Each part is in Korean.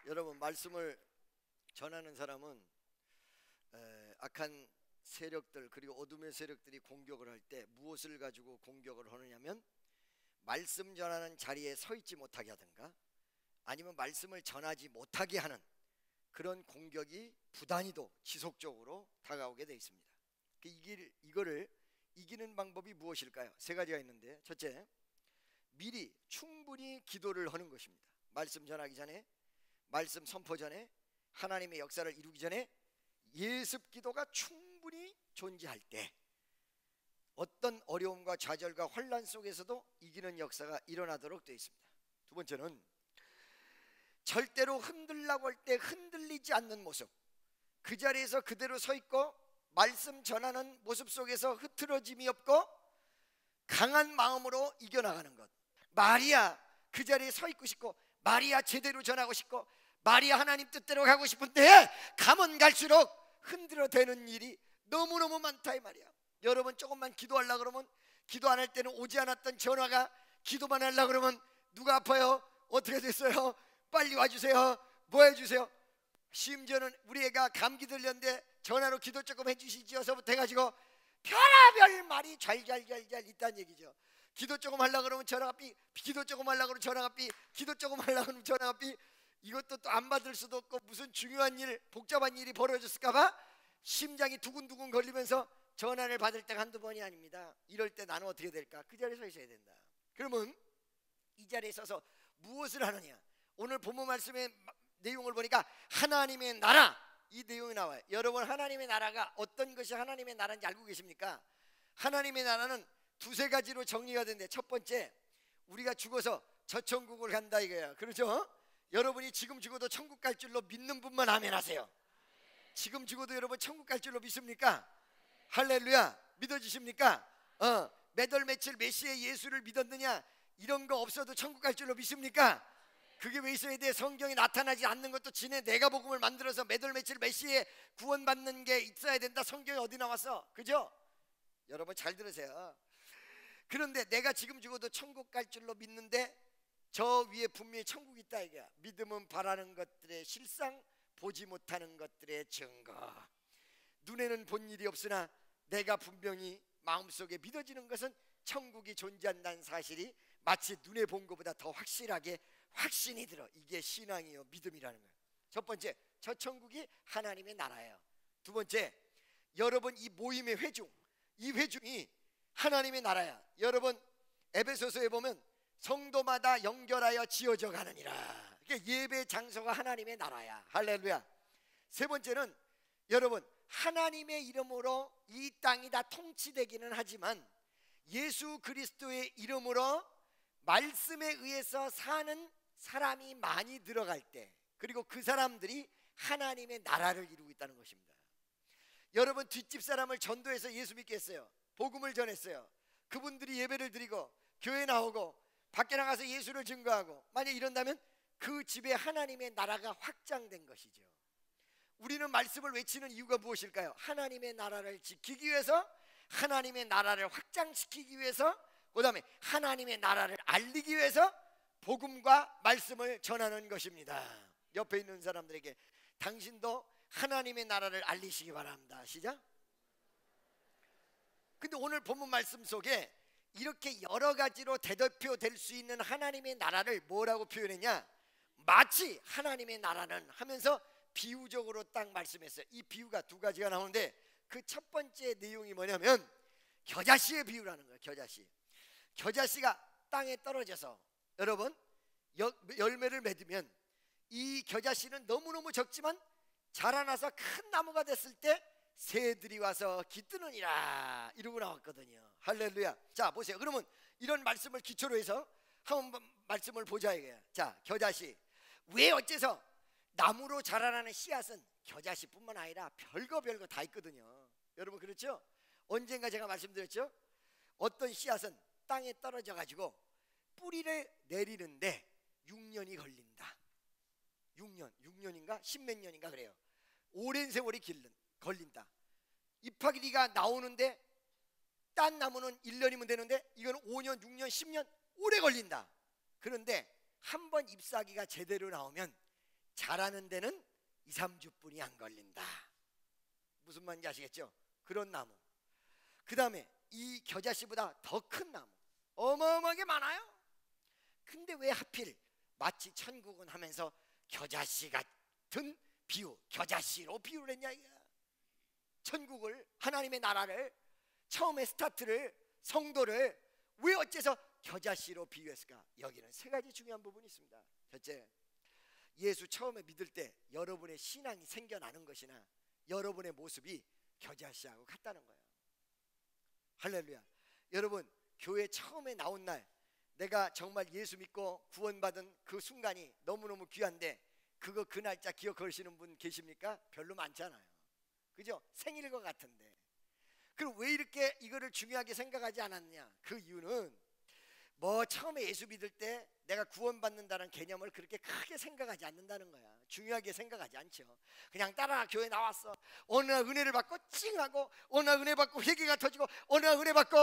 여러분, 말씀을 전하는 사람은 악한 세력들 그리고 어둠의 세력들이 공격을 할 때 무엇을 가지고 공격을 하느냐면, 말씀 전하는 자리에 서 있지 못하게 하든가 아니면 말씀을 전하지 못하게 하는 그런 공격이 부단히도 지속적으로 다가오게 되어 있습니다. 이거를 이기는 방법이 무엇일까요? 세 가지가 있는데, 첫째, 미리 충분히 기도를 하는 것입니다. 말씀 전하기 전에, 말씀 선포 전에, 하나님의 역사를 이루기 전에 예습 기도가 충분히 존재할 때 어떤 어려움과 좌절과 혼란 속에서도 이기는 역사가 일어나도록 되어 있습니다. 두 번째는 절대로 흔들려고 할 때 흔들리지 않는 모습, 그 자리에서 그대로 서 있고 말씀 전하는 모습 속에서 흐트러짐이 없고 강한 마음으로 이겨나가는 것. 마리아 그 자리에 서 있고 싶고, 마리아 제대로 전하고 싶고, 마리아 하나님 뜻대로 가고 싶은데 가면 갈수록 흔들어대는 일이 너무너무 많다 이 말이야. 여러분, 조금만 기도하려고 그러면 기도 안 할 때는 오지 않았던 전화가 기도만 하려고 그러면 누가 아파요? 어떻게 됐어요? 빨리 와주세요. 뭐 해주세요? 심지어는 우리 애가 감기 들렸는데 전화로 기도 조금 해주시지요서부터 해가지고 별의별 말이 잘잘잘잘 있다는 얘기죠. 기도 조금 하려고 그러면 전화가 삐, 기도 조금 하려고 그러면 전화가 삐, 기도 조금 하려고 그러면 전화가 삐. 이것도 또 안 받을 수도 없고 무슨 중요한 일, 복잡한 일이 벌어졌을까봐 심장이 두근두근 걸리면서 전화를 받을 때가 한두 번이 아닙니다. 이럴 때 나는 어떻게 될까? 그 자리에 서 있어야 된다. 그러면 이 자리에 서서 무엇을 하느냐? 오늘 본문 말씀의 내용을 보니까 하나님의 나라, 이 내용이 나와요. 여러분, 하나님의 나라가 어떤 것이 하나님의 나라인지 알고 계십니까? 하나님의 나라는 두세 가지로 정리가 되는데, 첫 번째, 우리가 죽어서 저천국을 간다 이거야. 그렇죠? 여러분이 지금 죽어도 천국 갈 줄로 믿는 분만 아멘 하세요. 지금 죽어도 여러분 천국 갈 줄로 믿습니까? 할렐루야. 믿어지십니까? 몇 월 며칠 몇 시에 예수를 믿었느냐 이런 거 없어도 천국 갈 줄로 믿습니까? 그게 왜 있어야 돼? 성경이 나타나지 않는 것도 지네 내가 복음을 만들어서 몇 월 며칠 몇 시에 구원받는 게 있어야 된다. 성경이 어디 나왔어? 그죠? 여러분 잘 들으세요. 그런데 내가 지금 죽어도 천국 갈 줄로 믿는데 저 위에 분명히 천국이 있다 이거야. 믿음은 바라는 것들의 실상, 보지 못하는 것들의 증거. 눈에는 본 일이 없으나 내가 분명히 마음속에 믿어지는 것은 천국이 존재한다는 사실이 마치 눈에 본 것보다 더 확실하게 확신이 들어. 이게 신앙이요, 믿음이라는 거예요. 첫 번째, 저 천국이 하나님의 나라예요. 두 번째, 여러분 이 모임의 회중, 이 회중이 하나님의 나라야. 여러분 에베소서에 보면 성도마다 연결하여 지어져 가느니라. 예배 장소가 하나님의 나라야. 할렐루야. 세 번째는 여러분, 하나님의 이름으로 이 땅이 다 통치되기는 하지만 예수 그리스도의 이름으로 말씀에 의해서 사는 사람이 많이 들어갈 때, 그리고 그 사람들이 하나님의 나라를 이루고 있다는 것입니다. 여러분, 뒷집 사람을 전도해서 예수 믿게 했어요. 복음을 전했어요. 그분들이 예배를 드리고 교회 나오고 밖에 나가서 예수를 증거하고, 만약 이런다면 그 집에 하나님의 나라가 확장된 것이죠. 우리는 말씀을 외치는 이유가 무엇일까요? 하나님의 나라를 지키기 위해서, 하나님의 나라를 확장시키기 위해서, 그 다음에 하나님의 나라를 알리기 위해서 복음과 말씀을 전하는 것입니다. 옆에 있는 사람들에게 당신도 하나님의 나라를 알리시기 바랍니다. 시작. 근데 오늘 본문 말씀 속에 이렇게 여러 가지로 대표될 수 있는 하나님의 나라를 뭐라고 표현했냐? 마치 하나님의 나라는 하면서 비유적으로 딱 말씀했어요. 이 비유가 두 가지가 나오는데, 그 첫 번째 내용이 뭐냐면 겨자씨의 비유라는 거예요. 겨자씨. 겨자씨가 땅에 떨어져서 여러분 열매를 맺으면 이 겨자씨는 너무너무 적지만 자라나서 큰 나무가 됐을 때 새들이 와서 깃드느니라 이러고 나왔거든요. 할렐루야. 자, 보세요. 그러면 이런 말씀을 기초로 해서 한번 말씀을 보자 이거야. 자, 겨자씨. 왜 어째서 나무로 자라나는 씨앗은 겨자씨뿐만 아니라 별거 다 있거든요. 여러분 그렇죠? 언젠가 제가 말씀드렸죠? 어떤 씨앗은 땅에 떨어져 가지고 뿌리를 내리는데 6년이 걸린다. 6년인가 10몇 년인가 그래요. 오랜 세월이 걸린다. 잎사귀가 나오는데 딴 나무는 1년이면 되는데 이건 5년, 6년, 10년 오래 걸린다. 그런데 한 번 잎사귀가 제대로 나오면 자라는 데는 2, 3주뿐이 안 걸린다. 무슨 말인지 아시겠죠? 그런 나무. 그 다음에 이 겨자씨보다 더 큰 나무 어마어마하게 많아요. 근데 왜 하필 마치 천국은 하면서 겨자씨 같은 비유, 겨자씨로 비유를 했냐 이거야. 천국을, 하나님의 나라를, 처음에 스타트를, 성도를 왜 어째서 겨자씨로 비유했을까? 여기는 세 가지 중요한 부분이 있습니다. 첫째, 예수 처음에 믿을 때 여러분의 신앙이 생겨나는 것이나 여러분의 모습이 겨자씨하고 같다는 거예요. 할렐루야. 여러분, 교회 처음에 나온 날 내가 정말 예수 믿고 구원받은 그 순간이 너무너무 귀한데 그 날짜 기억하시는 분 계십니까? 별로 많잖아요. 그죠? 생일인 것 같은데. 그럼 왜 이렇게 이거를 중요하게 생각하지 않았냐? 그 이유는 뭐 처음에 예수 믿을 때 내가 구원받는다는 개념을 그렇게 크게 생각하지 않는다는 거야. 중요하게 생각하지 않죠. 그냥 따라 교회 나왔어. 어느 날 은혜를 받고 찡하고, 어느 날 은혜 받고 회개가 터지고, 어느 날 은혜 받고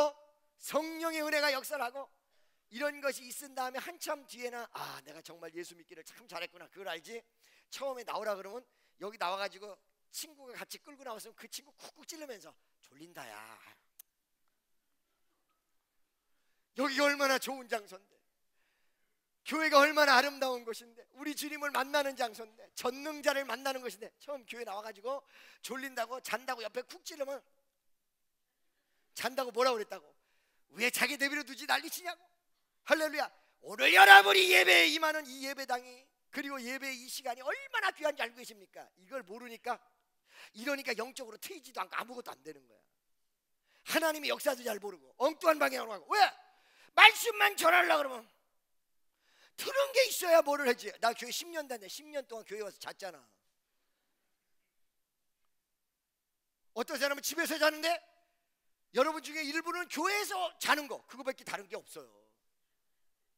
성령의 은혜가 역사하고, 이런 것이 있은 다음에 한참 뒤에는 아, 내가 정말 예수 믿기를 참 잘했구나. 그걸 알지? 처음에 나오라 그러면 여기 나와가지고 친구가 같이 끌고 나왔으면 그 친구 쿡쿡 찌르면서 졸린다 야. 여기가 얼마나 좋은 장소인데, 교회가 얼마나 아름다운 곳인데, 우리 주님을 만나는 장소인데, 전능자를 만나는 것인데, 처음 교회 나와가지고 졸린다고 잔다고 옆에 쿡 찌르면 잔다고 뭐라고 그랬다고? 왜 자기 내비로 두지 난리치냐고. 할렐루야. 오늘 여러분이 예배에 임하는 이 예배당이, 그리고 예배의 이 시간이 얼마나 귀한지 알고 계십니까? 이걸 모르니까 이러니까 영적으로 트이지도 않고 아무것도 안 되는 거야. 하나님의 역사도 잘 모르고 엉뚱한 방향으로 가고. 왜? 말씀만 전하려고 그러면 들은 게 있어야 뭐를 하지. 나 교회 10년 다녔는데 10년 동안 교회 와서 잤잖아. 어떤 사람은 집에서 자는데 여러분 중에 일부는 교회에서 자는 거, 그거밖에 다른 게 없어요.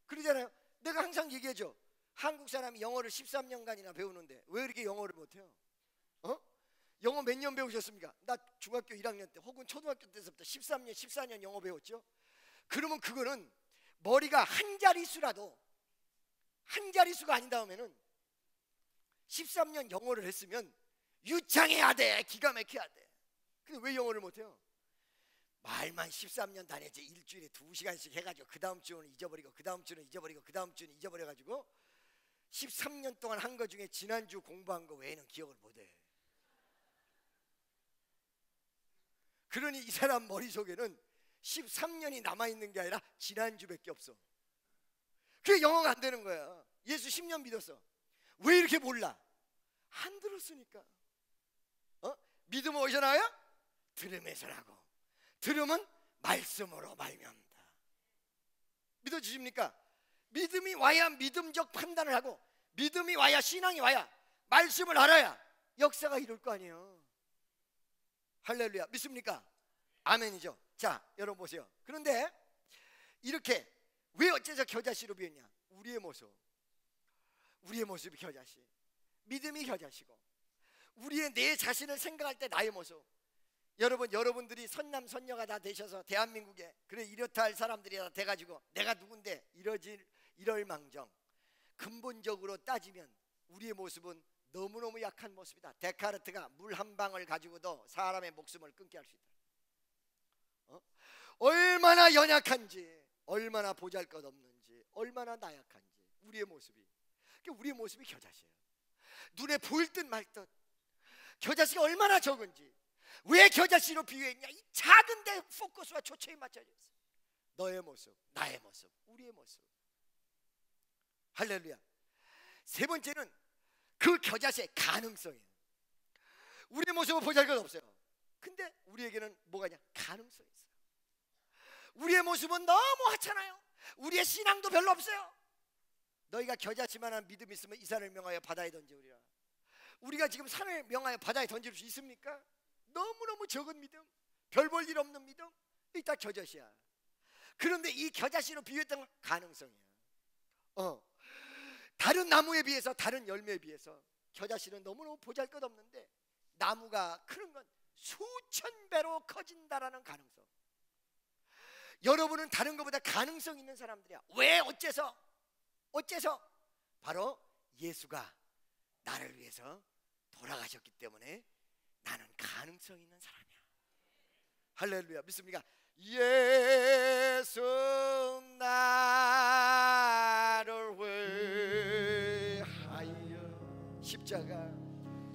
그러잖아요. 내가 항상 얘기해줘. 한국 사람이 영어를 13년간이나 배우는데 왜 이렇게 영어를 못해요? 영어 몇 년 배우셨습니까? 나 중학교 1학년 때 혹은 초등학교 때서부터 13년, 14년 영어 배웠죠. 그러면 그거는 머리가 한 자릿수라도, 한 자릿수가 아닌 다음에는 13년 영어를 했으면 유창해야 돼. 기가 막혀야 돼. 근데 왜 영어를 못해요? 말만 13년 다녔지 일주일에 2시간씩 해가지고 그 다음 주는 잊어버리고, 그 다음 주는 잊어버리고, 그 다음 주는 잊어버려가지고 13년 동안 한 거 중에 지난주 공부한 거 외에는 기억을 못해. 그러니 이 사람 머릿속에는 13년이 남아있는 게 아니라 지난주밖에 없어. 그게 영어가 안 되는 거야. 예수 10년 믿었어. 왜 이렇게 몰라? 안 들었으니까. 믿음은 어디서 나와요? 들음에서라고. 들음은 말씀으로 말미암다. 믿어주십니까? 믿음이 와야 믿음적 판단을 하고, 믿음이 와야 신앙이 와야, 말씀을 알아야 역사가 이룰 거 아니에요. 할렐루야. 믿습니까? 아멘이죠. 자, 여러분 보세요. 그런데 이렇게 왜 어째서 겨자씨로 비웠냐? 우리의 모습이 겨자씨, 믿음이 겨자씨고, 우리의 내 자신을 생각할 때 나의 모습. 여러분들이 선남 선녀가 다 되셔서 대한민국에 그래 이렇다 할 사람들이 다 돼가지고 내가 누군데 이럴 망정, 근본적으로 따지면 우리의 모습은 너무너무 약한 모습이다. 데카르트가 물 한 방울 가지고도 사람의 목숨을 끊게 할 수 있다. 얼마나 연약한지, 얼마나 보잘것없는지, 얼마나 나약한지 우리의 모습이. 우리의 모습이 겨자씨예요. 눈에 보일 듯 말 듯. 겨자씨가 얼마나 적은지. 왜 겨자씨로 비유했냐? 이 작은데 포커스와 초점이 맞춰져 있어. 너의 모습, 나의 모습, 우리의 모습. 할렐루야. 세 번째는 그 겨자씨의 가능성이에요. 우리의 모습은 보잘것없어요. 근데 우리에게는 뭐가 있냐? 가능성이 있어요. 우리의 모습은 너무 하찮아요. 우리의 신앙도 별로 없어요. 너희가 겨자씨만한 믿음이 있으면 이 산을 명하여 바다에 던지우리라. 우리가 지금 산을 명하여 바다에 던질 수 있습니까? 너무너무 적은 믿음, 별 볼 일 없는 믿음, 이 다 겨자씨야. 그런데 이 겨자씨로 비유했던 건 가능성이야. 다른 나무에 비해서, 다른 열매에 비해서 겨자씨는 너무너무 보잘것없는데 나무가 크는 건 수천 배로 커진다라는 가능성. 여러분은 다른 것보다 가능성 있는 사람들이야. 왜? 어째서? 바로 예수가 나를 위해서 돌아가셨기 때문에 나는 가능성 있는 사람이야. 할렐루야. 믿습니까? 예수 나를 위하여 십자가를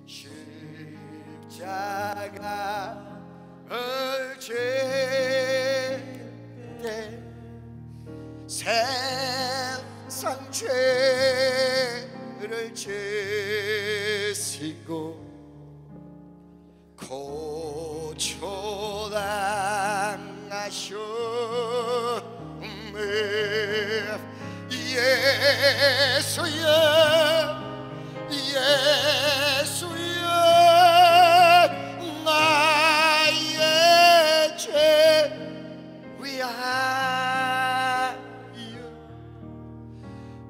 질 세상 죄를 지시고 고초당하셨네. 예수여 예수여 나의 죄 위하여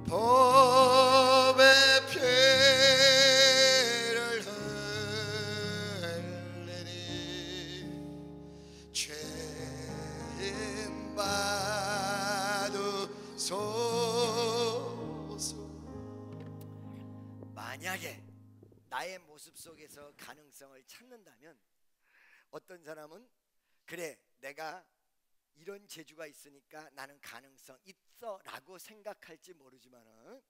법의 피를 흘리니 죄인 받으소서. 만약에 나의 모습 속에서 가능성을 찾는다면 어떤 사람은 그래 내가 이런 재주가 있으니까 나는 가능성 있어 라고 생각할지 모르지만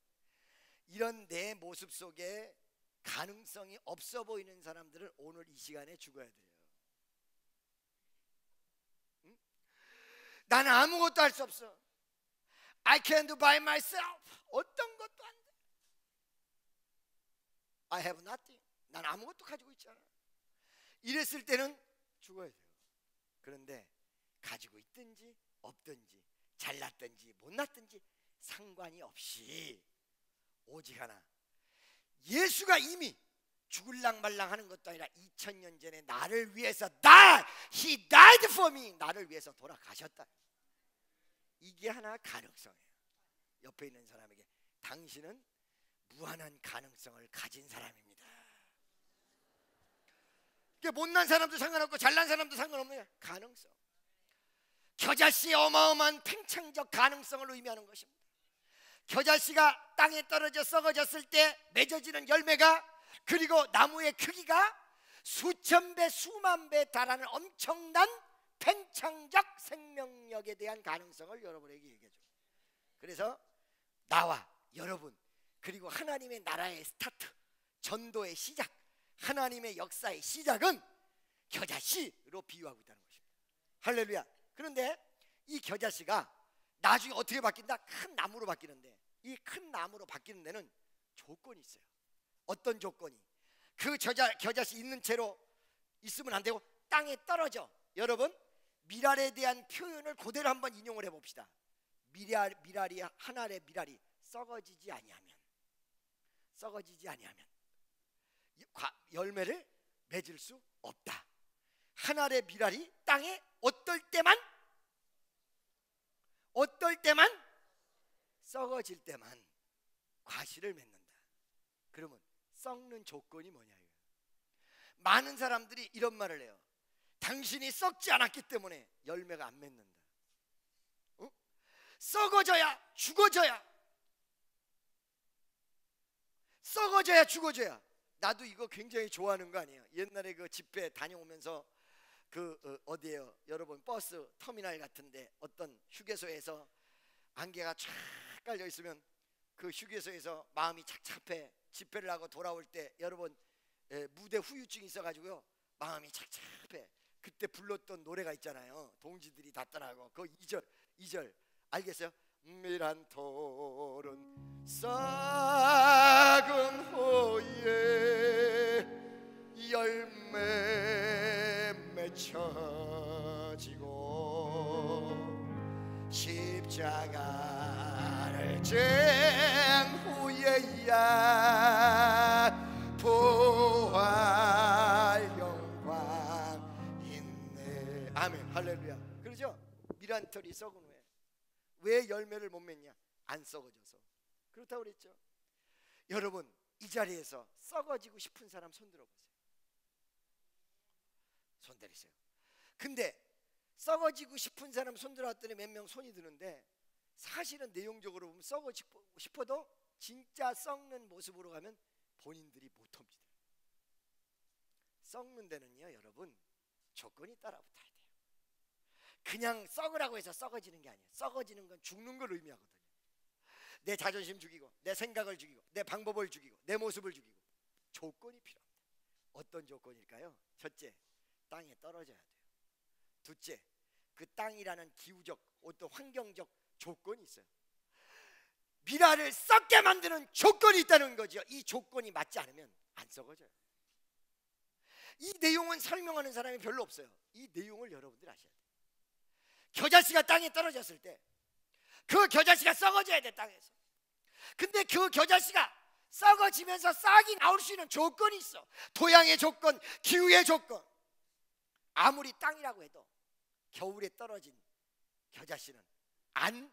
이런 내 모습 속에 가능성이 없어 보이는 사람들은 오늘 이 시간에 죽어야 돼요. 응? 나는 아무것도 할 수 없어. I can't do by myself. 어떤 것도 안 돼. I have nothing. 난 아무것도 가지고 있지 않아. 이랬을 때는 죽어야 돼요. 그런데 가지고 있든지 없든지 잘났든지 못났든지 상관이 없이 오직 하나, 예수가 이미 죽을랑 말랑 하는 것도 아니라 2000년 전에 나를 위해서 He died for me. 나를 위해서 돌아가셨다. 이게 하나 가능성이에요. 옆에 있는 사람에게 당신은 무한한 가능성을 가진 사람입니다. 못난 사람도 상관없고 잘난 사람도 상관없는 가능성. 겨자씨의 어마어마한 팽창적 가능성을 의미하는 것입니다. 겨자씨가 땅에 떨어져 썩어졌을 때 맺어지는 열매가, 그리고 나무의 크기가 수천 배 수만 배에 달하는 엄청난 팽창적 생명력에 대한 가능성을 여러분에게 얘기해줘요. 그래서 나와 여러분 그리고 하나님의 나라의 스타트, 전도의 시작, 하나님의 역사의 시작은 겨자씨로 비유하고 있다는 것입니다. 할렐루야. 그런데 이 겨자씨가 나중에 어떻게 바뀐다? 큰 나무로 바뀌는데 이 큰 나무로 바뀌는 데는 조건이 있어요. 어떤 조건이? 그 겨자씨 있는 채로 있으면 안 되고 땅에 떨어져. 여러분 미랄에 대한 표현을 그대로 한번 인용을 해봅시다. 미랄이 한 알의 미랄이 썩어지지 아니하면 열매를 맺을 수 없다. 한 알의 미랄이 땅에 어떨 때만 썩어질 때만 과실을 맺는다. 그러면 썩는 조건이 뭐냐? 많은 사람들이 이런 말을 해요. 당신이 썩지 않았기 때문에 열매가 안 맺는다. 썩어져야 죽어져야 죽어져야. 나도 이거 굉장히 좋아하는 거 아니에요. 옛날에 그 집회 다녀오면서 어디에요? 여러분 버스 터미널 같은데 어떤 휴게소에서 안개가 쫙 깔려 있으면 그 휴게소에서 마음이 착잡해 집회를 하고 돌아올 때 여러분 무대 후유증이 있어가지고요 마음이 착잡해. 그때 불렀던 노래가 있잖아요. 동지들이 다 떠나고 그 2절 알겠어요? 밀한 톨은 싹은 후에 열매 맺혀지고 십자가를 진 후에야 부활 영광 있네. 아멘. 할렐루야. 그러죠? 밀한 털이 썩은 후에 왜 열매를 못 맺냐? 안 썩어져서. 그렇다고 그랬죠. 여러분 이 자리에서 썩어지고 싶은 사람 손 들어보세요. 손 내리세요. 근데 썩어지고 싶은 사람 손 들어왔더니 몇 명 손이 드는데 사실은 내용적으로 보면 썩어지고 싶어도 진짜 썩는 모습으로 가면 본인들이 못합니다. 썩는 데는요 여러분 조건이 따라붙어야 돼요. 그냥 썩으라고 해서 썩어지는 게 아니에요. 썩어지는 건 죽는 걸 의미하거든요. 내 자존심 죽이고 내 생각을 죽이고 내 방법을 죽이고 내 모습을 죽이고 조건이 필요합니다. 어떤 조건일까요? 첫째, 땅에 떨어져야 돼요. 둘째, 그 땅이라는 기후적 어떤 환경적 조건이 있어요. 미라를 썩게 만드는 조건이 있다는 거죠. 이 조건이 맞지 않으면 안 썩어져요. 이 내용은 설명하는 사람이 별로 없어요. 이 내용을 여러분들이 아셔야 돼요. 겨자씨가 땅에 떨어졌을 때 그 겨자씨가 썩어져야 돼, 땅에서. 근데 그 겨자씨가 썩어지면서 싹이 나올 수 있는 조건이 있어. 토양의 조건, 기후의 조건. 아무리 땅이라고 해도 겨울에 떨어진 겨자씨는 안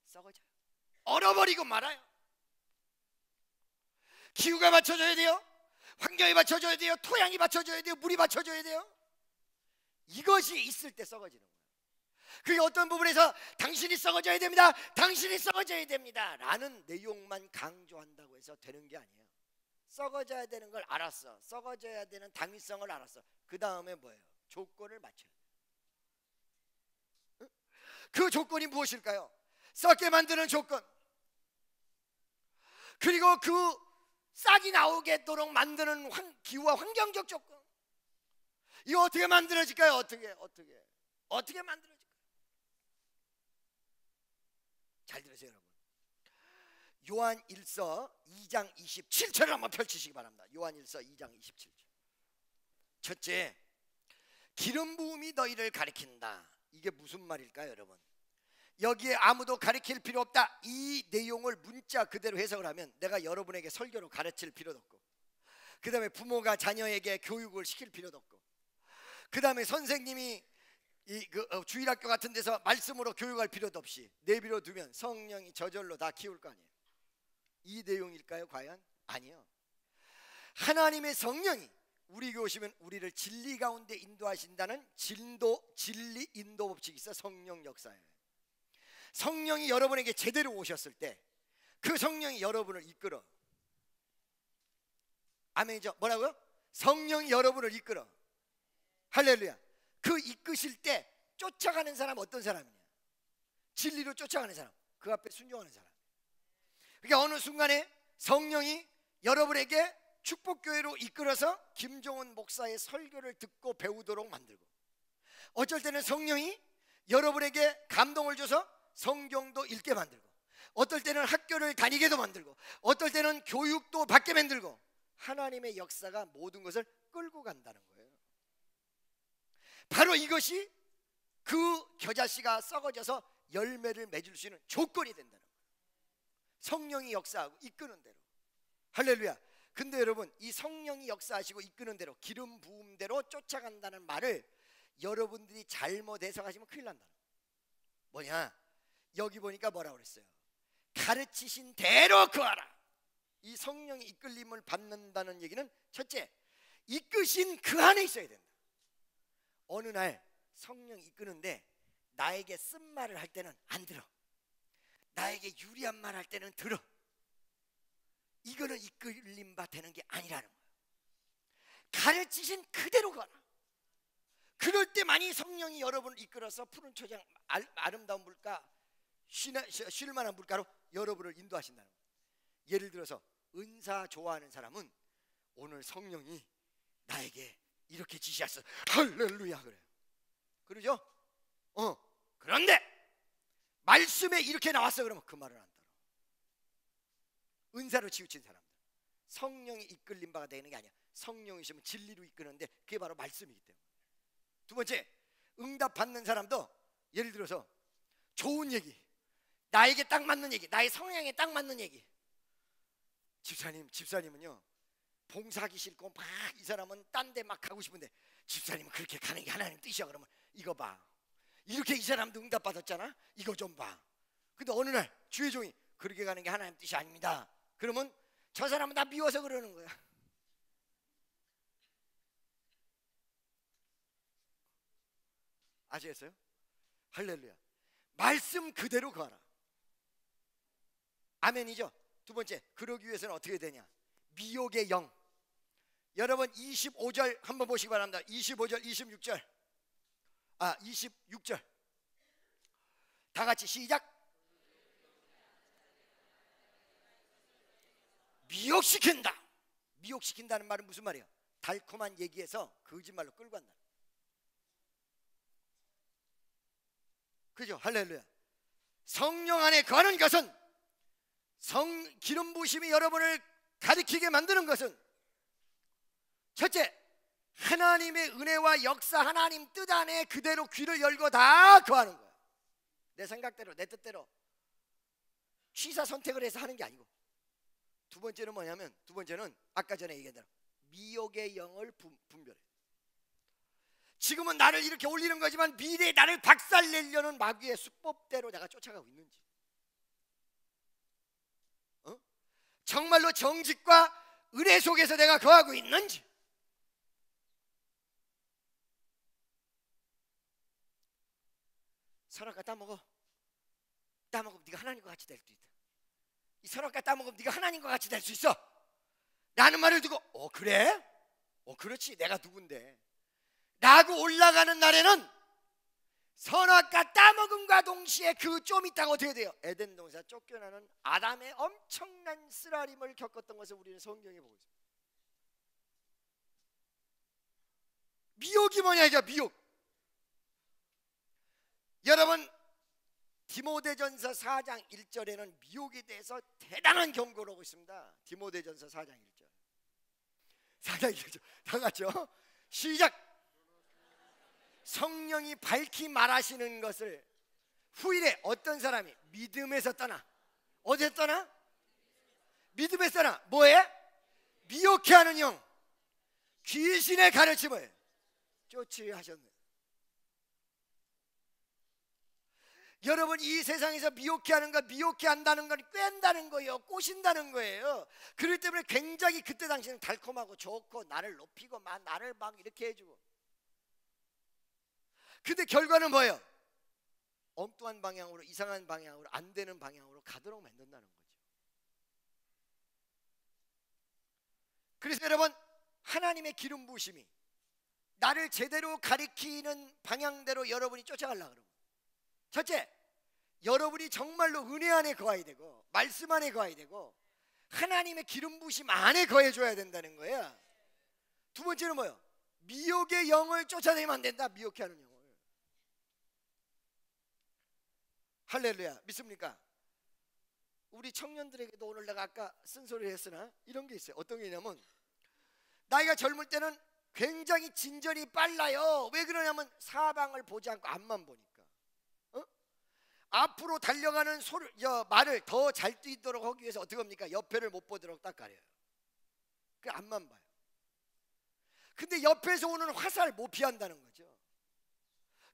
썩어져요. 얼어버리고 말아요. 기후가 맞춰져야 돼요. 환경이 맞춰져야 돼요. 토양이 맞춰져야 돼요. 물이 맞춰져야 돼요. 이것이 있을 때 썩어지는 거예요. 그게 어떤 부분에서 당신이 썩어져야 됩니다, 당신이 썩어져야 됩니다 라는 내용만 강조한다고 해서 되는 게 아니에요. 썩어져야 되는 걸 알았어. 썩어져야 되는 당위성을 알았어. 그 다음에 뭐예요? 조건을 맞춰야 돼요. 응? 그 조건이 무엇일까요? 썩게 만드는 조건, 그리고 그 싹이 나오게도록 만드는 기후와 환경적 조건. 이거 어떻게 만들어질까요? 어떻게 만들어질까요? 잘 들으세요 여러분. 요한 1서 2장 27절을 한번 펼치시기 바랍니다. 요한 1서 2장 27절. 첫째, 기름 부음이 너희를 가리킨다. 이게 무슨 말일까요 여러분? 여기에 아무도 가르칠 필요 없다. 이 내용을 문자 그대로 해석을 하면 내가 여러분에게 설교로 가르칠 필요도 없고, 그 다음에 부모가 자녀에게 교육을 시킬 필요도 없고, 그 다음에 선생님이 주일학교 같은 데서 말씀으로 교육할 필요도 없이 내비로 두면 성령이 저절로 다 키울 거 아니에요. 이 내용일까요 과연? 아니요. 하나님의 성령이 우리에게 오시면 우리를 진리 가운데 인도하신다는 진리 인도 법칙이 있어. 성령 역사예요. 성령이 여러분에게 제대로 오셨을 때 그 성령이 여러분을 이끌어. 아멘이죠? 뭐라고요? 성령이 여러분을 이끌어. 할렐루야. 그 이끄실 때 쫓아가는 사람 어떤 사람이냐? 진리로 쫓아가는 사람, 그 앞에 순종하는 사람. 그러니까 어느 순간에 성령이 여러분에게 축복교회로 이끌어서 김종훈 목사의 설교를 듣고 배우도록 만들고, 어쩔 때는 성령이 여러분에게 감동을 줘서 성경도 읽게 만들고, 어떨 때는 학교를 다니게도 만들고, 어떨 때는 교육도 받게 만들고, 하나님의 역사가 모든 것을 끌고 간다는 거예요. 바로 이것이 그 겨자씨가 썩어져서 열매를 맺을 수 있는 조건이 된다는 거예요. 성령이 역사하고 이끄는 대로. 할렐루야. 근데 여러분, 이 성령이 역사하시고 이끄는 대로, 기름 부음대로 쫓아간다는 말을 여러분들이 잘못 해석하시면 큰일 난다는 거예요. 뭐냐? 여기 보니까 뭐라고 그랬어요? 가르치신 대로 그하라. 이 성령의 이끌림을 받는다는 얘기는 첫째, 이끄신 그 안에 있어야 된다. 어느 날 성령이 이끄는데 나에게 쓴 말을 할 때는 안 들어. 나에게 유리한 말 할 때는 들어. 이거는 이끌림 바 되는 게 아니라는 거예요. 가르치신 그대로 가라. 그럴 때만이 성령이 여러분을 이끌어서 푸른 초장, 아름다운 물가, 쉴 만한 물가로 여러분을 인도하신다는 거예요. 예를 들어서 은사 좋아하는 사람은 오늘 성령이 나에게 이렇게 지시했어. 할렐루야 그래요. 그러죠? 그런데 말씀에 이렇게 나왔어 그러면 그 말은 안 따라. 은사로 치우친 사람들, 성령이 이끌림 바가 되는 게 아니야. 성령이시면 진리로 이끄는데 그게 바로 말씀이기 때문에. 두 번째, 응답 받는 사람도 예를 들어서 좋은 얘기, 나에게 딱 맞는 얘기, 나의 성향에 딱 맞는 얘기. 집사님은요 봉사하기 싫고 막 이 사람은 딴 데 막 가고 싶은데, 집사님은 그렇게 가는 게 하나님 뜻이야. 그러면 이거 봐, 이렇게 이 사람도 응답 받았잖아, 이거 좀 봐. 근데 어느 날 주의 종이 그렇게 가는 게 하나님 뜻이 아닙니다. 그러면 저 사람은 나 미워서 그러는 거야. 아시겠어요? 할렐루야. 말씀 그대로 가라. 아멘이죠. 두 번째, 그러기 위해서는 어떻게 되냐? 미혹의 영. 여러분 25절 한번 보시기 바랍니다. 25절 26절 26절 다 같이 시작. 미혹시킨다. 미혹시킨다는 말은 무슨 말이에요? 달콤한 얘기에서 거짓말로 끌고 간다. 그죠? 할렐루야. 성령 안에 거하는 것은, 기름 부으심이 여러분을 가리키게 만드는 것은, 첫째, 하나님의 은혜와 역사, 하나님 뜻 안에 그대로 귀를 열고 다 거하는 거야. 내 생각대로, 내 뜻대로 취사 선택을 해서 하는 게 아니고. 두 번째는 뭐냐면, 두 번째는 아까 전에 얘기한 대로 미혹의 영을 분별해. 지금은 나를 이렇게 올리는 거지만 미래에 나를 박살내려는 마귀의 수법대로 내가 쫓아가고 있는지, 정말로 정직과 은혜 속에서 내가 거하고 있는지. 선악과 따먹어. 따먹으면 네가 하나님과 같이 될 수 있다. 이 선악과 따먹으면 네가 하나님과 같이 될 수 있어 라는 말을 듣고 그래? 그렇지, 내가 누군데 라고 올라가는 날에는 선악과 따먹음과 동시에 그 좀 있다가 어떻게 돼요? 에덴 동산 쫓겨나는 아담의 엄청난 쓰라림을 겪었던 것을 우리는 성경에 보고 있어요. 미혹이 뭐냐 이게 미혹. 여러분 디모데전서 4장 1절에는 미혹에 대해서 대단한 경고를 하고 있습니다. 디모데전서 4장 1절 4장 1절 다 같이요. 시작. 성령이 밝히 말하시는 것을 후일에 어떤 사람이 믿음에서 떠나, 어디에 떠나? 믿음에서 떠나 뭐해? 미혹해 하는 영, 귀신의 가르침을 쫓으하셨네. 여러분 이 세상에서 미혹해 하는 것, 미혹해 한다는 건 꿰는다는 거예요. 꼬신다는 거예요. 그렇기 때문에 굉장히 그때 당시에는 달콤하고 좋고 나를 높이고 나를 막 이렇게 해주고, 근데 결과는 뭐예요? 엉뚱한 방향으로, 이상한 방향으로, 안 되는 방향으로 가도록 만든다는 거죠. 그래서 여러분 하나님의 기름 부으심이 나를 제대로 가리키는 방향대로 여러분이 쫓아가려고 그러고, 첫째, 여러분이 정말로 은혜 안에 거해야 되고 말씀 안에 거해야 되고 하나님의 기름 부으심 안에 거해줘야 된다는 거야. 두 번째는 뭐예요? 미혹의 영을 쫓아내면 안 된다. 미혹해 하는 영을. 할렐루야. 믿습니까? 우리 청년들에게도 오늘 내가 아까 쓴소리를 했으나 이런 게 있어요. 어떤 게 있냐면, 나이가 젊을 때는 굉장히 진전이 빨라요. 왜 그러냐면 사방을 보지 않고 앞만 보니까. 앞으로 달려가는 말을 더 잘 뛰도록 하기 위해서 어떻게 합니까? 옆에를 못 보도록 딱 가려요. 그 앞만 봐요. 근데 옆에서 오는 화살 못 피한다는 거죠.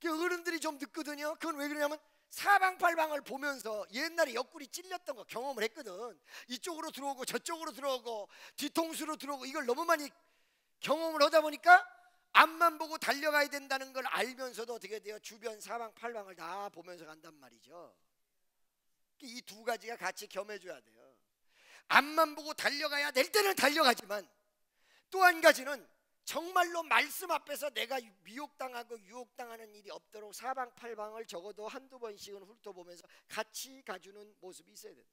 어른들이 좀 늦거든요. 그건 왜 그러냐면 사방팔방을 보면서 옛날에 옆구리 찔렸던 거 경험을 했거든. 이쪽으로 들어오고 저쪽으로 들어오고 뒤통수로 들어오고 이걸 너무 많이 경험을 하다 보니까 앞만 보고 달려가야 된다는 걸 알면서도 어떻게 돼요? 주변 사방팔방을 다 보면서 간단 말이죠. 이 두 가지가 같이 겸해줘야 돼요. 앞만 보고 달려가야 될 때는 달려가지만, 또 한 가지는 정말로 말씀 앞에서 내가 미혹당하고 유혹당하는 일이 없도록 사방팔방을 적어도 한두 번씩은 훑어보면서 같이 가주는 모습이 있어야 돼요.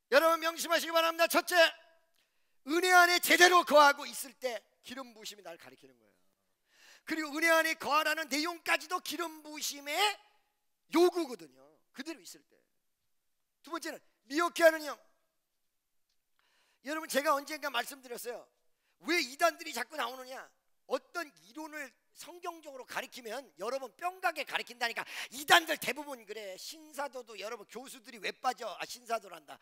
여러분 명심하시기 바랍니다. 첫째, 은혜 안에 제대로 거하고 있을 때 기름 부으심이 나를 가리키는 거예요. 그리고 은혜 안에 거하라는 내용까지도 기름 부으심의 요구거든요. 그대로 있을 때. 두 번째는 미혹해 하는 영. 여러분 제가 언젠가 말씀드렸어요. 왜 이단들이 자꾸 나오느냐? 어떤 이론을 성경적으로 가리키면 여러분 뿅가게 가리킨다니까. 이단들 대부분 그래. 신사도도 여러분 교수들이 왜 빠져? 신사도란다.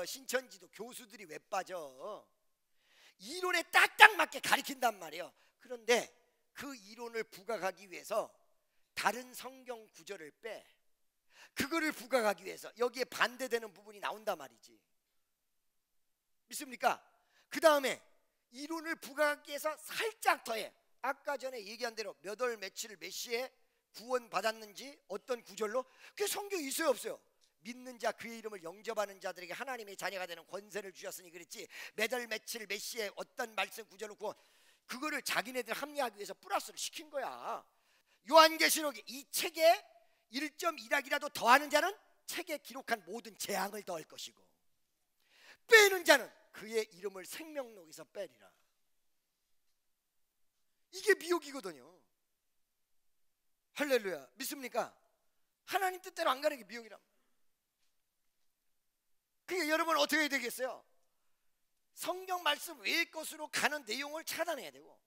신천지도 교수들이 왜 빠져? 이론에 딱딱 맞게 가리킨단 말이에요. 그런데 그 이론을 부각하기 위해서 다른 성경 구절을 빼, 그거를 부각하기 위해서 여기에 반대되는 부분이 나온단 말이지. 믿습니까? 그 다음에 이론을 부각하기 위해서 살짝 더해. 아까 전에 얘기한 대로 몇 월 며칠 몇 시에 구원 받았는지 어떤 구절로, 그게 성경에 있어요 없어요? 믿는 자 그의 이름을 영접하는 자들에게 하나님의 자녀가 되는 권세를 주셨으니 그랬지. 매달 며칠 몇 시에 어떤 말씀 구절을 구원, 그거를 자기네들 합리하기 위해서 플러스를 시킨 거야. 요한계시록 이 책에 1.1학이라도 더하는 자는 책에 기록한 모든 재앙을 더할 것이고, 빼는 자는 그의 이름을 생명록에서 빼리라. 이게 미혹이거든요. 할렐루야. 믿습니까? 하나님 뜻대로 안 가는 게 미혹이란 말이에요. 그러니까 여러분 어떻게 해야 되겠어요? 성경 말씀 외의 것으로 가는 내용을 차단해야 되고,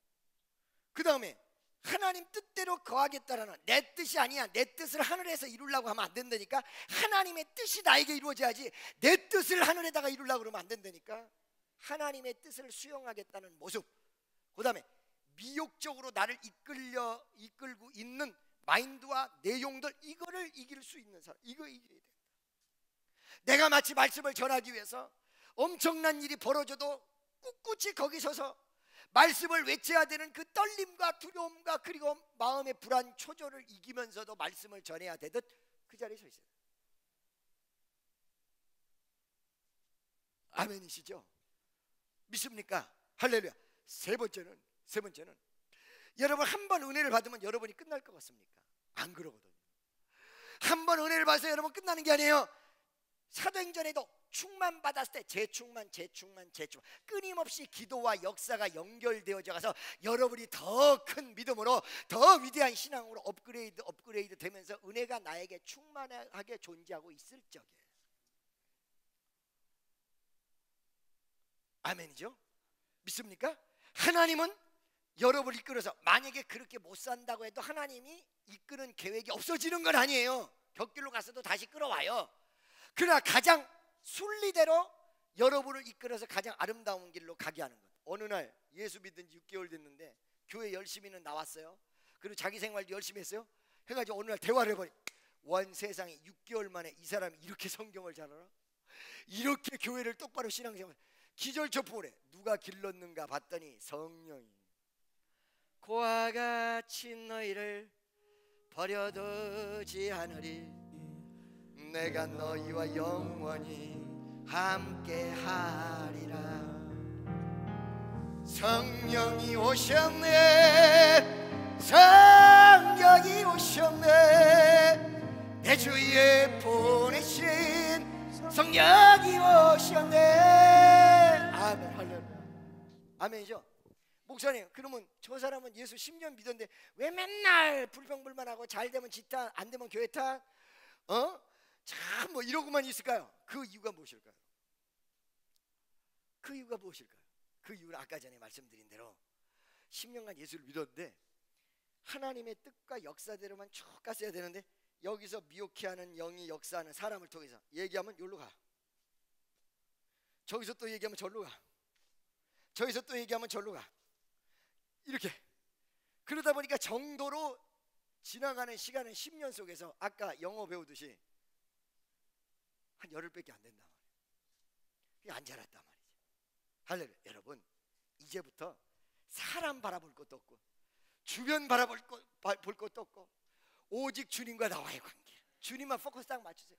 그 다음에 하나님 뜻대로 거하겠다라는, 내 뜻이 아니야, 내 뜻을 하늘에서 이루려고 하면 안 된다니까. 하나님의 뜻이 나에게 이루어져야지 내 뜻을 하늘에다가 이루려고 그러면 안 된다니까. 하나님의 뜻을 수용하겠다는 모습, 그 다음에 미혹적으로 나를 이끌고 있는 마인드와 내용들, 이거를 이길 수 있는 사람, 이거 이겨야 된다. 내가 마치 말씀을 전하기 위해서 엄청난 일이 벌어져도 꿋꿋이 거기 서서 말씀을 외쳐야 되는 그 떨림과 두려움과 그리고 마음의 불안 초조를 이기면서도 말씀을 전해야 되듯 그 자리에 서 있어요. 아멘이시죠? 믿습니까? 할렐루야. 세 번째는 여러분 한 번 은혜를 받으면 여러분이 끝날 것 같습니까? 안 그러거든요. 한 번 은혜를 받아서 여러분 끝나는 게 아니에요. 사도행전에도 충만 받았을 때 재충만 끊임없이 기도와 역사가 연결되어져 가서 여러분이 더 큰 믿음으로 더 위대한 신앙으로 업그레이드 되면서 은혜가 나에게 충만하게 존재하고 있을 적에, 아멘이죠? 믿습니까? 하나님은 여러분을 이끌어서, 만약에 그렇게 못 산다고 해도 하나님이 이끄는 계획이 없어지는 건 아니에요. 곁길로 갔어도 다시 끌어와요. 그러나 가장 순리대로 여러분을 이끌어서 가장 아름다운 길로 가게 하는 것. 어느 날 예수 믿은 지 6개월 됐는데 교회 열심히는 나왔어요. 그리고 자기 생활도 열심히 했어요. 해가지고 어느 날 대화를 해보니, 원 세상에 6개월 만에 이 사람이 이렇게 성경을 잘 알아? 이렇게 교회를 똑바로 신앙생활, 기절초풍을 해. 누가 길렀는가 봤더니 성령이. 고와 같이 너희를 버려두지 않으리, 내가 너희와 영원히 함께하리라. 성령이 오셨네, 성령이 오셨네, 내 주위에 보내신 성령이 오셨네. 아멘. 할렐루야. 아멘이죠? 목사님, 그러면 저 사람은 예수 10년 믿었는데 왜 맨날 불평불만하고 잘 되면 지탄, 안 되면 교회 탓, 참 뭐 이러고만 있을까요? 그 이유가 무엇일까요? 그 이유가 무엇일까요? 그 이유는 아까 전에 말씀드린 대로 10년간 예수를 믿었는데 하나님의 뜻과 역사대로만 쭉 갔어야 되는데, 여기서 미혹해하는 영이 역사하는 사람을 통해서 얘기하면 여기로 가, 저기서 또 얘기하면 저리로 가, 저기서 또 얘기하면 저리로 가, 이렇게 그러다 보니까 정도로 지나가는 시간은 10년 속에서 아까 영어 배우듯이 한 열흘밖에 안 된단 말이에요. 그게 안 자랐단 말이죠. 할렐루야. 여러분, 이제부터 사람 바라볼 것도 없고 주변 바라볼 볼 것도 없고 오직 주님과 나와의 관계, 주님만 포커스 딱 맞추세요.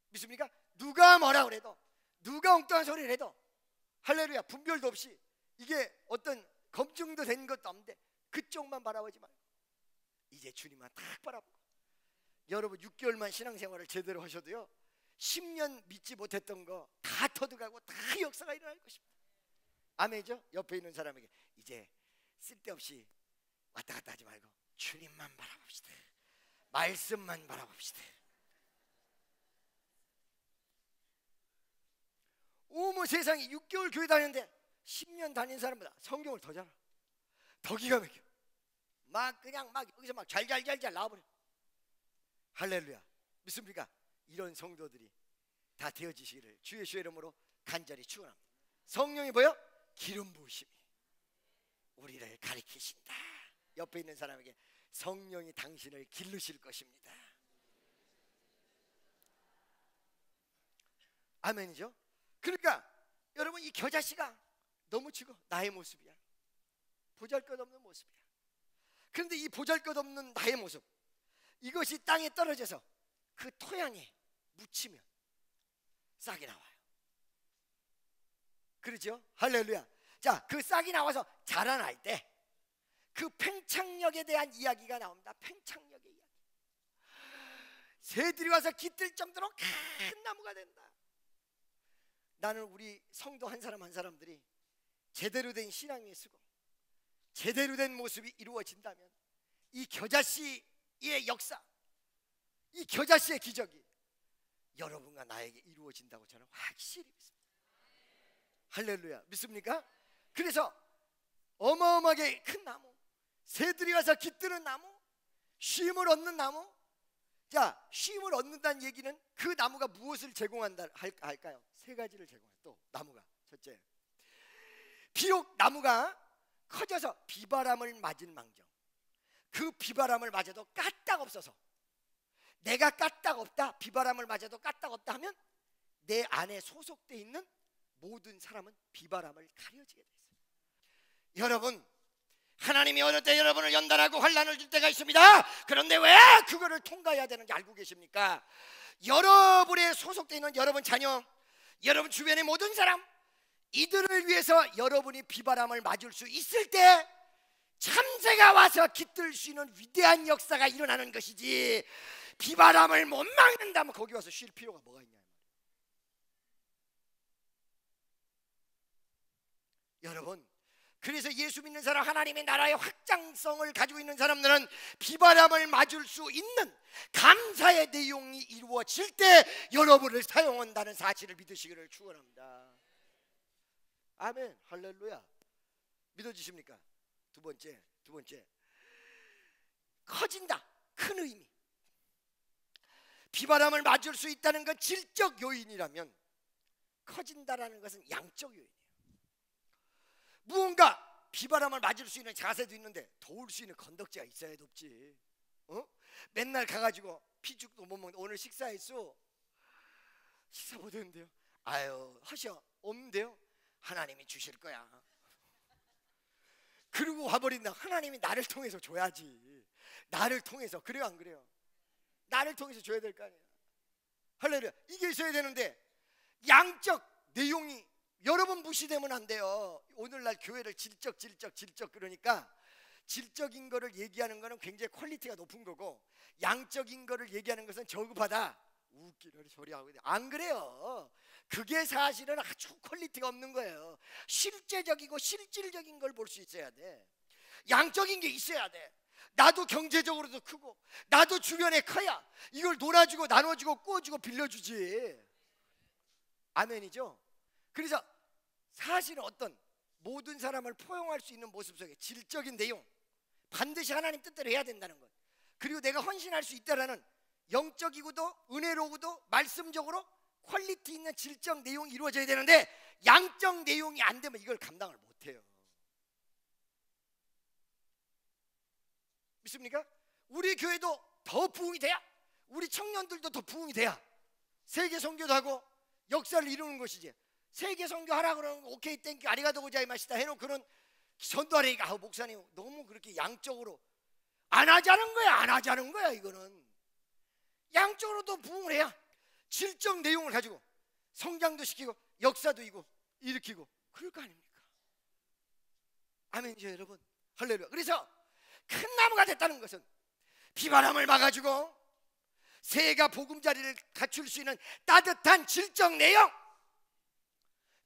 믿습니까? 누가 뭐라 그래도, 누가 엉뚱한 소리를 해도, 할렐루야, 분별도 없이, 이게 어떤 검증도 된 것도 없는데 그쪽만 바라보지 말고 이제 주님만 딱 바라보고, 여러분 6개월만 신앙생활을 제대로 하셔도요 10년 믿지 못했던 거 다 터득하고 다 역사가 일어날 것입니다. 아멘이죠? 옆에 있는 사람에게 이제 쓸데없이 왔다 갔다 하지 말고 주님만 바라봅시다. 말씀만 바라봅시다. 어머 세상에, 6개월 교회 다녔는데 10년 다닌 사람보다 성경을 더 잘 알아. 더 기가 막혀. 막 그냥 막 여기서 막 잘 나와버려. 할렐루야. 믿습니까? 이런 성도들이 다 되어지시기를 주 예수의 이름으로 간절히 축원합니다. 성령이 뭐요? 기름 부으심이 우리를 가리키신다. 옆에 있는 사람에게 성령이 당신을 기르실 것입니다. 아멘이죠? 그러니까 여러분, 이 겨자씨가 너무 지고 나의 모습이야. 보잘것없는 모습이야. 그런데 이 보잘것없는 나의 모습, 이것이 땅에 떨어져서 그 토양에 묻히면 싹이 나와요. 그렇죠? 할렐루야. 자, 그 싹이 나와서 자라날 때 그 팽창력에 대한 이야기가 나옵니다. 팽창력의 이야기. 새들이 와서 깃들 정도로 큰 나무가 된다. 나는 우리 성도 한 사람 한 사람들이 제대로 된 신앙이 쓰고 제대로 된 모습이 이루어진다면 이 겨자씨의 역사, 이 겨자씨의 기적이 여러분과 나에게 이루어진다고 저는 확실히 믿습니다. 할렐루야. 믿습니까? 그래서 어마어마하게 큰 나무, 새들이 와서 깃드는 나무, 쉼을 얻는 나무. 자, 쉼을 얻는다는 얘기는 그 나무가 무엇을 제공한다 할까요? 세 가지를 제공해요. 또 나무가, 첫째, 비록 나무가 커져서 비바람을 맞은 망정, 그 비바람을 맞아도 까딱없어서, 내가 까딱없다, 비바람을 맞아도 까딱없다 하면 내 안에 소속되어 있는 모든 사람은 비바람을 가려지게 돼 있어요. 여러분, 하나님이 어느 때 여러분을 연단하고 환난을 줄 때가 있습니다. 그런데 왜 그거를 통과해야 되는지 알고 계십니까? 여러분의 소속되어 있는 여러분 자녀, 여러분 주변의 모든 사람, 이들을 위해서 여러분이 비바람을 맞을 수 있을 때 참새가 와서 깃들 수 있는 위대한 역사가 일어나는 것이지, 비바람을 못 막는다면 거기 와서 쉴 필요가 뭐가 있냐. 여러분, 그래서 예수 믿는 사람, 하나님의 나라의 확장성을 가지고 있는 사람들은 비바람을 맞을 수 있는 감사의 내용이 이루어질 때 여러분을 사용한다는 사실을 믿으시기를 축원합니다. 아멘. 할렐루야. 믿어지십니까? 두 번째, 커진다. 큰 의미. 비바람을 맞을 수 있다는 건 질적 요인이라면 커진다라는 것은 양적 요인이에요. 무언가 비바람을 맞을 수 있는 자세도 있는데 도울 수 있는 건덕지가 있어야 돕지. 맨날 가가지고 피죽도 못 먹는데 오늘 식사했어? 식사 못 했는데요. 아유, 하셔. 없는데요. 하나님이 주실 거야. 그리고 와버린다. 하나님이 나를 통해서 줘야지. 나를 통해서. 그래요, 안 그래요? 나를 통해서 줘야 될 거 아니에요. 할렐루야. 이게 있어야 되는데 양적 내용이 여러분 무시되면 안 돼요. 오늘날 교회를 질적 그러니까 질적인 거를 얘기하는 거는 굉장히 퀄리티가 높은 거고, 양적인 거를 얘기하는 것은 저급하다. 웃기는 소리하고 있는데 안 그래요. 그게 사실은 아주 퀄리티가 없는 거예요. 실제적이고 실질적인 걸 볼 수 있어야 돼. 양적인 게 있어야 돼. 나도 경제적으로도 크고 나도 주변에 커야 이걸 놀아주고 나눠주고 구워주고 빌려주지. 아멘이죠. 그래서 사실은 어떤 모든 사람을 포용할 수 있는 모습 속에 질적인 내용, 반드시 하나님 뜻대로 해야 된다는 것, 그리고 내가 헌신할 수 있다라는 영적이고도 은혜로고도 말씀적으로 퀄리티 있는 질적 내용이 이루어져야 되는데 양적 내용이 안 되면 이걸 감당을 못해요. 믿습니까? 우리 교회도 더 부흥이 돼야, 우리 청년들도 더 부흥이 돼야 세계 선교도 하고 역사를 이루는 것이지. 세계 선교하라 그러는 거 오케이 땡큐 아리가도 고자이마시다 해놓고는 전도하라니까 목사님 너무 그렇게 양적으로 안 하자는 거야. 이거는 양적으로도 부흥을 해야 질적 내용을 가지고 성장도 시키고 역사도 일으키고 그럴 거 아닙니까? 아멘이죠 여러분. 할렐루야. 그래서 큰 나무가 됐다는 것은 비바람을 막아주고 새가 보금자리를 갖출 수 있는 따뜻한 질적 내용,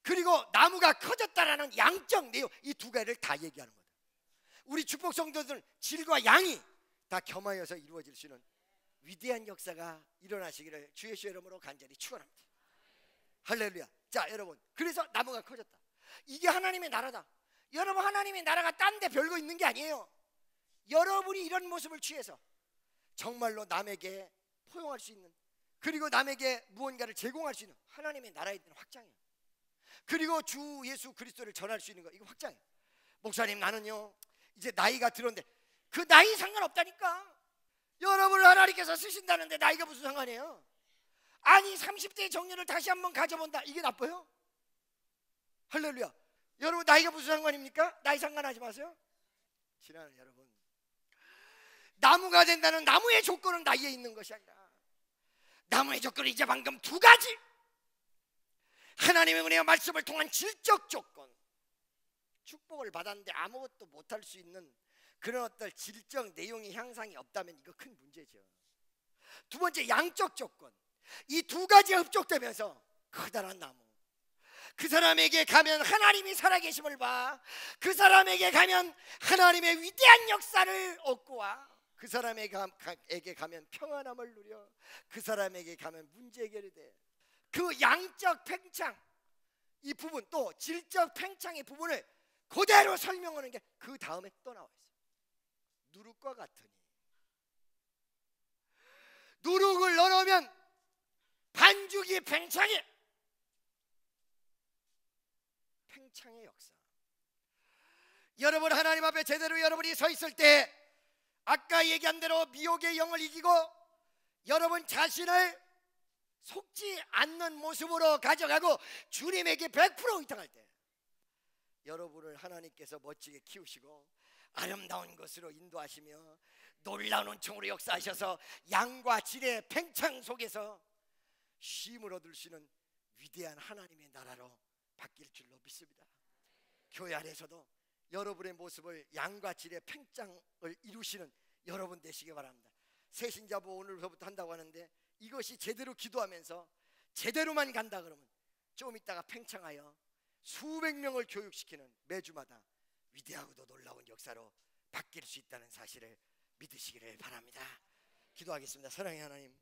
그리고 나무가 커졌다라는 양적 내용, 이 두 가지를 다 얘기하는 거다. 우리 축복 성도들 질과 양이 다 겸하여서 이루어질 수 있는 위대한 역사가 일어나시기를 주의 이름으로 간절히 축원합니다. 할렐루야. 자 여러분, 그래서 나무가 커졌다. 이게 하나님의 나라다. 여러분, 하나님의 나라가 딴 데 별거 있는 게 아니에요. 여러분이 이런 모습을 취해서 정말로 남에게 포용할 수 있는, 그리고 남에게 무언가를 제공할 수 있는 하나님의 나라에 대한 확장이에요. 그리고 주 예수 그리스도를 전할 수 있는 거, 이거 확장이에요. 목사님 나는요 이제 나이가 들었는데, 그 나이 상관없다니까. 여러분을 하나님께서 쓰신다는데 나이가 무슨 상관이에요? 아니 30대의 정년을 다시 한번 가져본다, 이게 나빠요? 할렐루야. 여러분 나이가 무슨 상관입니까? 나이 상관하지 마세요. 지나는 여러분, 나무가 된다는 나무의 조건은 나이에 있는 것이 아니라 나무의 조건이 이제 방금 두 가지. 하나님의 은혜와 말씀을 통한 질적 조건, 축복을 받았는데 아무것도 못할 수 있는 그런 어떤 질적 내용의 향상이 없다면 이거 큰 문제죠. 두 번째, 양적 조건. 이 두 가지가 흡족되면서 커다란 나무, 그 사람에게 가면 하나님이 살아계심을 봐. 그 사람에게 가면 하나님의 위대한 역사를 얻고 와. 그 사람에게 가면 평안함을 누려. 그 사람에게 가면 문제 해결이 돼. 그 양적 팽창, 이 부분, 또 질적 팽창의 부분을 그대로 설명하는 게 그 다음에 또 나와 있어요. 누룩과 같으니. 누룩을 넣으면 반죽이 팽창해. 팽창의 역사. 여러분, 하나님 앞에 제대로 여러분이 서 있을 때 아까 얘기한 대로 미혹의 영을 이기고 여러분 자신을 속지 않는 모습으로 가져가고 주님에게 100% 의탁할 때 여러분을 하나님께서 멋지게 키우시고 아름다운 것으로 인도하시며 놀라운 은총으로 역사하셔서 양과 질의 팽창 속에서 쉼을 얻을 수 있는 위대한 하나님의 나라로 바뀔 줄로 믿습니다. 교회 안에서도 여러분의 모습을 양과 질의 팽창을 이루시는 여러분 되시기 바랍니다. 새신자부 오늘부터 한다고 하는데 이것이 제대로 기도하면서 제대로만 간다 그러면 좀 있다가 팽창하여 수백 명을 교육시키는 매주마다 위대하고도 놀라운 역사로 바뀔 수 있다는 사실을 믿으시기를 바랍니다. 기도하겠습니다. 사랑의 하나님,